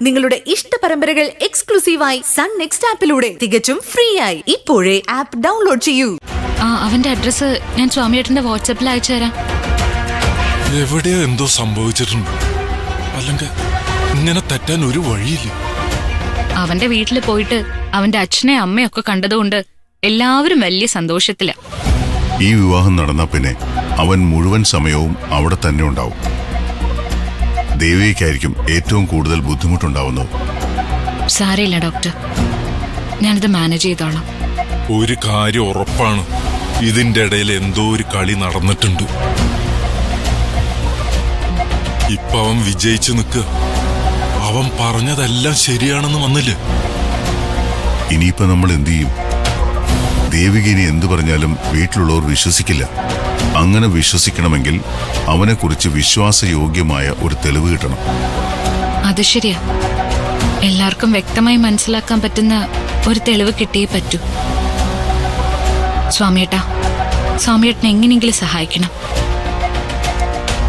നിങ്ങളുടെ ഇഷ്ട പരമ്പരകൾ എക്സ്ക്ലൂസീവായി സൺ നെക്സ്റ്റ് ആപ്പിലൂടെ തികച്ചും ഫ്രീ ആയി ഇപ്പോഴേ ആപ്പ് ഡൗൺലോഡ് ചെയ്യൂ. അവന്റെ അഡ്രസ് ഞാൻ സ്വാമിയേട്ടന്റെ വാട്സാപ്പിൽ അയച്ചു തരാം. എവിടെയോ എന്തോ സംഭവിച്ചിട്ടുണ്ട്. അല്ലെങ്കിൽ ഇങ്ങനെ തെറ്റാൻ ഒരു വഴിയില്ല. അവന്റെ വീട്ടിൽ പോയിട്ട് അവന്റെ അച്ഛനെ അമ്മയൊക്കെ കണ്ടതുകൊണ്ട് എല്ലാവരും വലിയ സന്തോഷത്തില. ഈ വിവാഹം നടന്ന പിന്നെ അവൻ മുഴുവൻ സമയവും അവിടെ തന്നെ ഉണ്ടാവും. ദേവിക്കായിരിക്കും ഏറ്റവും കൂടുതൽ ബുദ്ധിമുട്ടുണ്ടാവുന്നത്. സാരയില്ല ഡോക്ടർ, ഞാനിത് മാനേജ് ചെയ്തോളാം. ഒരു കാര്യം ഉറപ്പാണ്, ഇതിന്റെ ഇടയിൽ എന്തോ ഒരു കളി നടന്നിട്ടുണ്ട്. ഇപ്പൊ അവൻ വിജയിച്ചു നിൽക്കുക. അവൻ പറഞ്ഞതെല്ലാം ശരിയാണെന്ന് വന്നില്ലേ? ഇനിയിപ്പോ നമ്മൾ എന്തു ചെയ്യും? ദേവിക ഇനി എന്തു പറഞ്ഞാലും വീട്ടിലുള്ളവർ വിശ്വസിക്കില്ല. അങ്ങനെ വിശ്വസിക്കണമെങ്കിൽ അവനെക്കുറിച്ച് വിശ്വാസയോഗ്യമായ ഒരു തെളിവ് കിട്ടണം. അത് ശരിയാ, എല്ലാവർക്കും വ്യക്തമായി മനസ്സിലാക്കാൻ പറ്റുന്ന ഒരു തെളിവ് കിട്ടിയേ പറ്റൂ. സ്വാമിയേട്ടനെ എങ്ങനെയെങ്കിലും സഹായിക്കണം.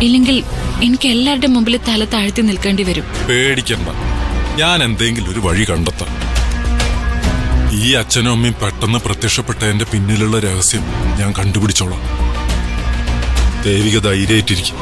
ഇല്ലെങ്കിൽ എനിക്ക് എല്ലാവരുടെ മുമ്പിൽ തല താഴ്ത്തി നിൽക്കേണ്ടി വരും. പേടിക്കണ്ട, ഞാൻ എന്തെങ്കിലും ഒരു വഴി കണ്ടെത്താം. ഈ അച്ഛനും അമ്മയും പെട്ടെന്ന് പ്രത്യക്ഷപ്പെട്ടതിന്റെ പിന്നിലുള്ള രഹസ്യം ഞാൻ കണ്ടുപിടിച്ചോളാം. ദേവിക ധൈര്യമായിട്ടിരിക്കും.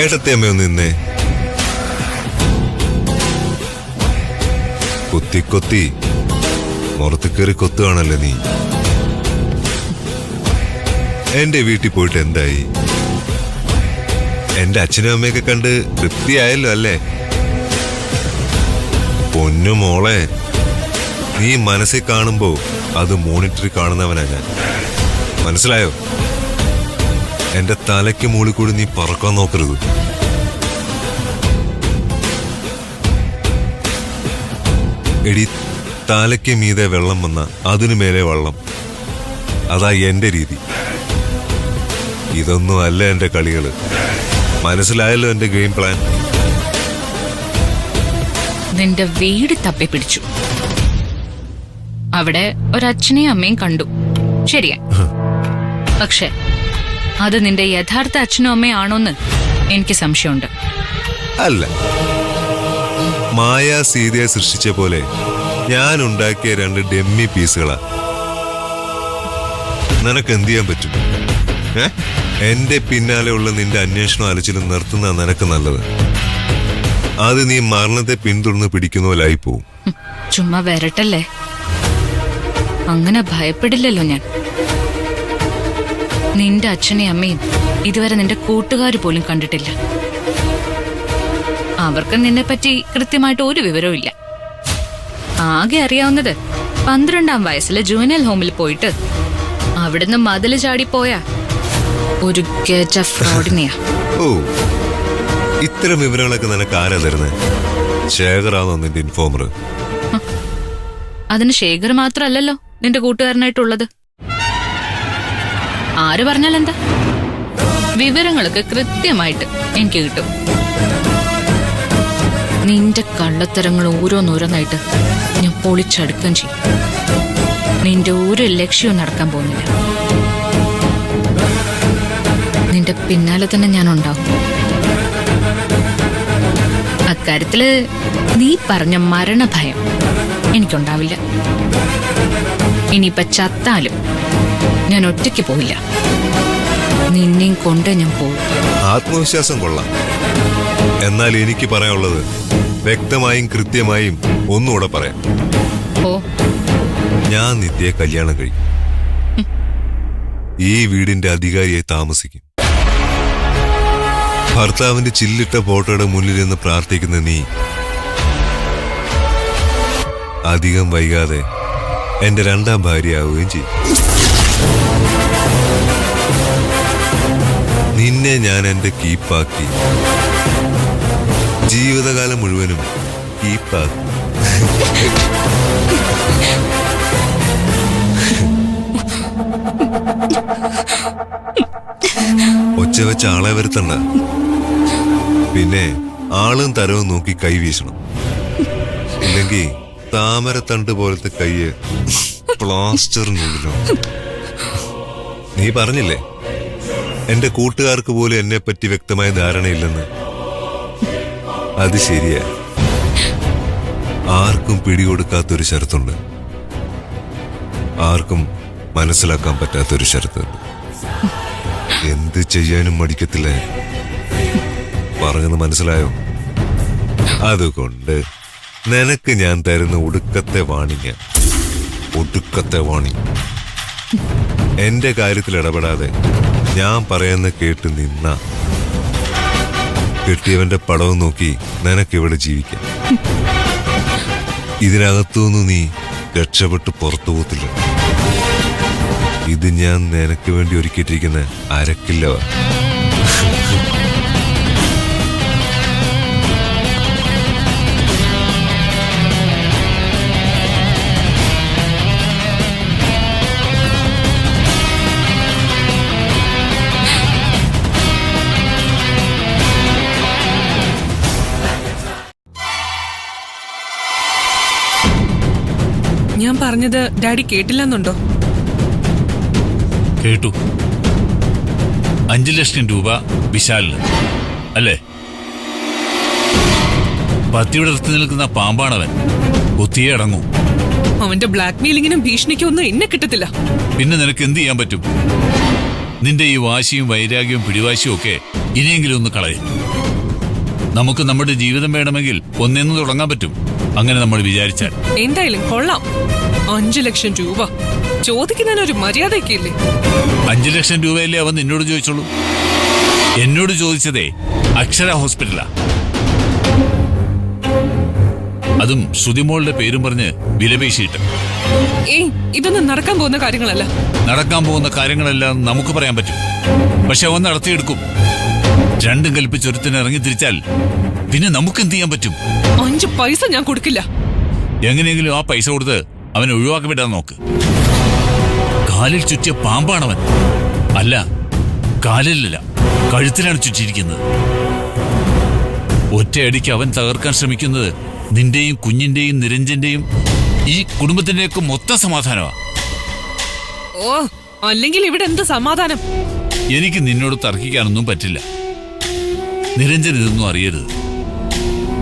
ഏട്ടത്തെ അമ്മയൊന്ന് നിന്നേ. കൊത്തി കൊത്തി മുറത്ത് കയറി കൊത്തുകയാണല്ലേ നീ. എന്റെ വീട്ടിൽ പോയിട്ട് എന്തായി? എന്റെ അച്ഛനും അമ്മയൊക്കെ കണ്ട് തൃപ്തിയായല്ലോ അല്ലേ? പൊന്നു മോളെ, നീ മനസ്സിൽ കാണുമ്പോ അത് മോണിറ്ററിൽ കാണുന്നവനാ ഞാൻ. മനസ്സിലായോ? എന്റെ തലയ്ക്ക് മുകളിൽ കൂടി നീ പറക്കാൻ നോക്കരുത്. എടി, തലയ്ക്ക് മീതെ വെള്ളം വന്ന അതിനു മേലെ വെള്ളം. അതാ എന്റെ രീതി. ഇതൊന്നും അല്ല എന്റെ കളികള്. മനസ്സിലായല്ലോ എന്റെ ഗെയിം പ്ലാൻ. നിന്റെ വീട് തപ്പി പിടിച്ചു. അവിടെ ഒരച്ഛനെയും അമ്മയും കണ്ടു, ശരിയാ. പക്ഷെ അത് നിന്റെ യഥാർത്ഥ അച്ഛനും അമ്മയാണോന്ന് എനിക്ക് സംശയമുണ്ട്. അല്ല, മായ സീതയെ സൃഷ്ടിച്ച പോലെ ഞാൻ ഉണ്ടാക്കിയ 2 ഡെമ്മി പീസുകളാ. നിനക്ക് എന്ത് ചെയ്യാൻ പറ്റും? എന്റെ പിന്നാലെ ഉള്ള നിന്റെ അന്വേഷണം അലച്ചിലും നിർത്തുന്ന നിനക്ക് നല്ലത്. അത് നീ മരണത്തെ പിന്തുടർന്ന് പിടിക്കുന്ന പോലായി പോവും. ചുമ്മാ വരട്ടല്ലേ, അങ്ങനെ ഭയപ്പെടില്ലല്ലോ ഞാൻ. നിന്റെ അച്ഛനെയും അമ്മയും ഇതുവരെ നിന്റെ കൂട്ടുകാർ പോലും കണ്ടിട്ടില്ല. അവർക്ക് നിന്നെ പറ്റി കൃത്യമായിട്ട് ഒരു വിവരവും ഇല്ല. ആകെ അറിയാവുന്നത് 12ാം വയസ്സിൽ ജുവനൽ ഹോമിൽ പോയിട്ട് അവിടുന്ന് മതില് ചാടിപ്പോയ ഒരു ഗജ ഫ്രോഡിനെയാ. ഓ, ഇത്തരം വിവരങ്ങളൊക്കെ നിനക്ക് ആരാ തരുന്നത്? ശേഖറാണോ നിന്റെ ഇൻഫോമർ? അതിന് ശേഖർ മാത്രമല്ലല്ലോ നിന്റെ കൂട്ടുകാരനായിട്ടുള്ളത്. ആര് പറഞ്ഞാലെന്താ, വിവരങ്ങളൊക്കെ കൃത്യമായിട്ട് എനിക്ക് കിട്ടും. നിന്റെ കള്ളത്തരങ്ങൾ ഓരോന്നോരോന്നായിട്ട് ഞാൻ പൊളിച്ചടുക്കുകയും ചെയ്യും. നിന്റെ ഒരു ലക്ഷ്യവും നടക്കാൻ പോകുന്നില്ല. നിന്റെ പിന്നാലെ തന്നെ ഞാൻ ഉണ്ടാവും. അക്കാര്യത്തില് നീ പറഞ്ഞ മരണഭയം എനിക്കുണ്ടാവില്ല. ഇനിയിപ്പൊ ചത്താലും ഞാൻ ഒറ്റയ്ക്ക് പോവില്ല. നിന്നെയും കൊണ്ട് ഞാൻ പോകും. ആത്മവിശ്വാസം കൊള്ളാം. എന്നാൽ എനിക്ക് പറയാനുള്ളത് വ്യക്തമായും കൃത്യമായും ഒന്നുകൂടെ പറയാം. ഓ, ഞാൻ നിത്യയെ കല്യാണം കഴിക്കും. ഈ വീടിന്റെ അധികാരിയായി താമസിക്കും. ഭർത്താവിന്റെ ചില്ലിട്ട ഫോട്ടോയുടെ മുന്നിലിരുന്ന് പ്രാർത്ഥിക്കുന്ന നീ അധികം വൈകാതെ എന്റെ 2ാം ഭാര്യയാവുകയും ചെയ്യും. നിന്നെ ഞാൻ എന്റെ കീപ്പാക്കി ജീവിതകാലം മുഴുവനും കീപ്പാക്കും. ഒച്ച വെച്ച് ആളെ വരുത്തണ്ട. പിന്നെ ആളും തരവും നോക്കി കൈ വീശണം. ഇല്ലെങ്കിൽ താമരത്തണ്ട് പോലത്തെ കൈയ് പ്ലാസ്റ്ററിനുള്ളിലോ. നീ പറഞ്ഞില്ലേ എന്റെ കൂട്ടുകാർക്ക് പോലും എന്നെ പറ്റി വ്യക്തമായ ധാരണയില്ലെന്ന്. അത് ശരിയാ. ആർക്കും പിടികൊടുക്കാത്തൊരു ഷരത്തുണ്ട്, ആർക്കും മനസ്സിലാക്കാൻ പറ്റാത്തൊരു ഷരത്തുണ്ട്. എന്ത് ചെയ്യാനും മടിക്കത്തില്ല. പറഞ്ഞത് മനസ്സിലായോ? അതുകൊണ്ട് നിനക്ക് ഞാൻ തരുന്ന ഒടുക്കത്തെ വാണിങ്, ഒടുക്കത്തെ വാണിങ്. എന്റെ കാര്യത്തിൽ ഇടപെടാതെ ഞാൻ പറയുന്ന കേട്ട് നിന്ന കെട്ടിയവന്റെ പടവും നോക്കി നിനക്കിവിടെ ജീവിക്കാം. ഇതിനകത്തുനിന്ന് നീ രക്ഷപ്പെട്ട് പുറത്തു പോകത്തില്ല. ഇത് ഞാൻ നിനക്ക് വേണ്ടി ഒരുക്കിയിട്ടിരിക്കുന്ന അരക്കില്ല. ഞാൻ പറഞ്ഞത് ഡാഡി കേട്ടില്ലെന്നുണ്ടോ? കേട്ടു. 5 ലക്ഷം രൂപ വിശാലിന് അല്ലേ? പത്തിയുടെ അടുത്ത് നിൽക്കുന്ന പാമ്പാണവൻ. ഒത്തിയെ അടങ്ങൂ. അവന്റെ ബ്ലാക്ക് മെയിലിങ്ങിനും ഭീഷണിക്കും ഒന്നും എന്നെ കിട്ടത്തില്ല. പിന്നെ നിനക്ക് എന്ത് ചെയ്യാൻ പറ്റും? നിന്റെ ഈ വാശിയും വൈരാഗ്യവും പിടിവാശിയും ഒക്കെ ഇനിയെങ്കിലും ഒന്ന് കളയും. നമുക്ക് നമ്മുടെ ജീവിതം വേണമെങ്കിൽ ഒന്നേന്ന് തുടങ്ങാൻ പറ്റും, അങ്ങനെ നമ്മൾ വിചാരിച്ചാൽ. എന്തായാലും കൊള്ളാം. 5 ലക്ഷം രൂപ ചോദിക്കുന്നതിനൊരു മര്യാദയൊക്കെ ഇല്ലേ? 5 ലക്ഷം രൂപയല്ലേ അവൻ നിന്നോട് ചോദിച്ചോളൂ. എന്നോട് ചോദിച്ചതേ അക്ഷര ഹോസ്പിറ്റലാ. അതും ശ്രുതിമോളുടെ പേരും പറഞ്ഞ് വിലപേശിയിട്ട്. ഏയ്, ഇതൊന്നും നടക്കാൻ പോകുന്ന കാര്യങ്ങളല്ല. നടക്കാൻ പോകുന്ന കാര്യങ്ങളെല്ലാം നമുക്ക് പറയാൻ പറ്റും, പക്ഷെ അവൻ നടത്തിയെടുക്കും. രണ്ടും കൽപ്പിച്ചൊരുത്തിന് ഇറങ്ങി തിരിച്ചാൽ പിന്നെ നമുക്ക് എന്ത് ചെയ്യാൻ പറ്റും? 5 പൈസ ഞാൻ കൊടുക്കില്ല. എങ്ങനെയെങ്കിലും ആ പൈസ കൊടുത്ത് അവനെ ഒഴിവാക്കി വിടാൻ നോക്ക്. കാലിൽ ചുറ്റിയ പാമ്പാണവൻ. അല്ല, കാലിലല്ല, കഴുത്തിലാണ് ചുറ്റിയിരിക്കുന്നത്. ഒറ്റയടിക്ക് അവൻ തകർക്കാൻ ശ്രമിക്കുന്നത് നിന്റെയും കുഞ്ഞിന്റെയും നിരഞ്ജന്റെയും ഈ കുടുംബത്തിന്റെയൊക്കെ മൊത്തം സമാധാനമാ. ഓ, അല്ലെങ്കിൽ ഇവിടെ എന്ത് സമാധാനം? എനിക്ക് നിന്നോട് തർക്കിക്കാനൊന്നും പറ്റില്ല. നിരഞ്ജൻ ഇതൊന്നും അറിയരുത്.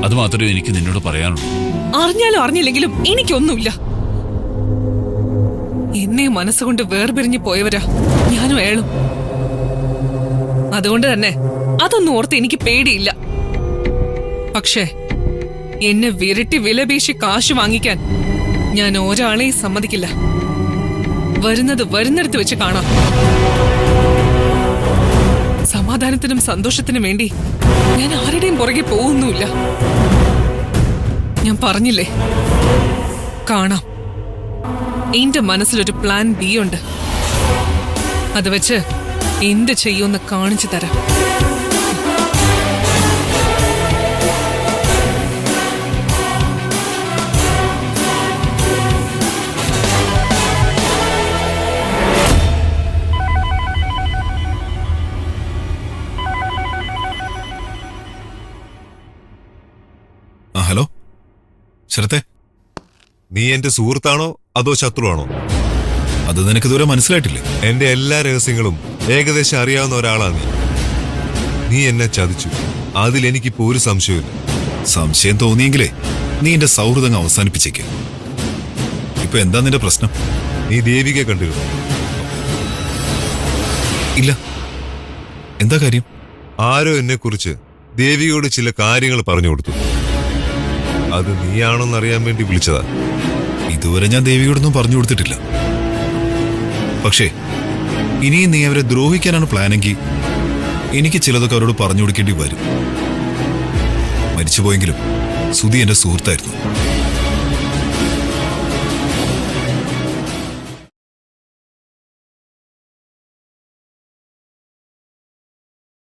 അത് മാത്രമേ എനിക്ക് നിന്നോട് പറയാനുള്ളൂ. അറിഞ്ഞാലും അറിഞ്ഞില്ലെങ്കിലും എനിക്കൊന്നുമില്ല. എന്നെ മനസ്സുകൊണ്ട് വേർപിരിഞ്ഞു പോയവരാ ഞാനും അയാളും. അതുകൊണ്ട് തന്നെ അതൊന്നും ഓർത്ത് എനിക്ക് പേടിയില്ല. പക്ഷേ എന്നെ വിരട്ടി വിലപേശി കാശ് വാങ്ങിക്കാൻ ഞാൻ ഒരാളെയും സമ്മതിക്കില്ല. വരുന്നത് വരുന്നിടത്ത് വെച്ച് കാണാം. സമാധാനത്തിനും സന്തോഷത്തിനും വേണ്ടി ഞാൻ ആരുടെയും പുറകെ പോകുന്നുമില്ല. ഞാൻ പറഞ്ഞില്ലേ, കാണാം. എന്റെ മനസ്സിലൊരു പ്ലാൻ ബി ഉണ്ട്. അത് വെച്ച് എന്ത് ചെയ്യുമെന്ന് കാണിച്ചു തരാം. ഹലോ ശരത്തെ, നീ എന്റെ സുഹൃത്താണോ അതോ ശത്രുവാണോ? അത് നിനക്ക് ഇതുവരെ മനസ്സിലായിട്ടില്ലേ? എന്റെ എല്ലാ രഹസ്യങ്ങളും ഏകദേശം അറിയാവുന്ന ഒരാളാ നീ. നീ എന്നെ ചതിച്ചു, അതിലെനിക്കിപ്പോ ഒരു സംശയമില്ല. സംശയം തോന്നിയെങ്കിലേ നീ എന്റെ സൗഹൃദം അവസാനിപ്പിച്ചേക്ക്. ഇപ്പൊ എന്താ നിന്റെ പ്രശ്നം? നീ ദേവികയെ കണ്ടിരുന്നു? ഇല്ല. എന്താ കാര്യം? ആരോ എന്നെ കുറിച്ച് ദേവികയോട് ചില കാര്യങ്ങൾ പറഞ്ഞു കൊടുത്തു. അത് നീയാണോന്നറിയാൻ വേണ്ടി വിളിച്ചതാ. ഇതുവരെ ഞാൻ ദേവിയോടൊന്നും പറഞ്ഞു കൊടുത്തിട്ടില്ല. പക്ഷേ ഇനിയും നീ അവരെ ദ്രോഹിക്കാനാണ് പ്ലാനെങ്കിൽ എനിക്ക് ചിലതൊക്കെ അവരോട് പറഞ്ഞു കൊടുക്കേണ്ടി വരും. മരിച്ചുപോയെങ്കിലും സുധി എന്റെ സുഹൃത്തായിരുന്നു.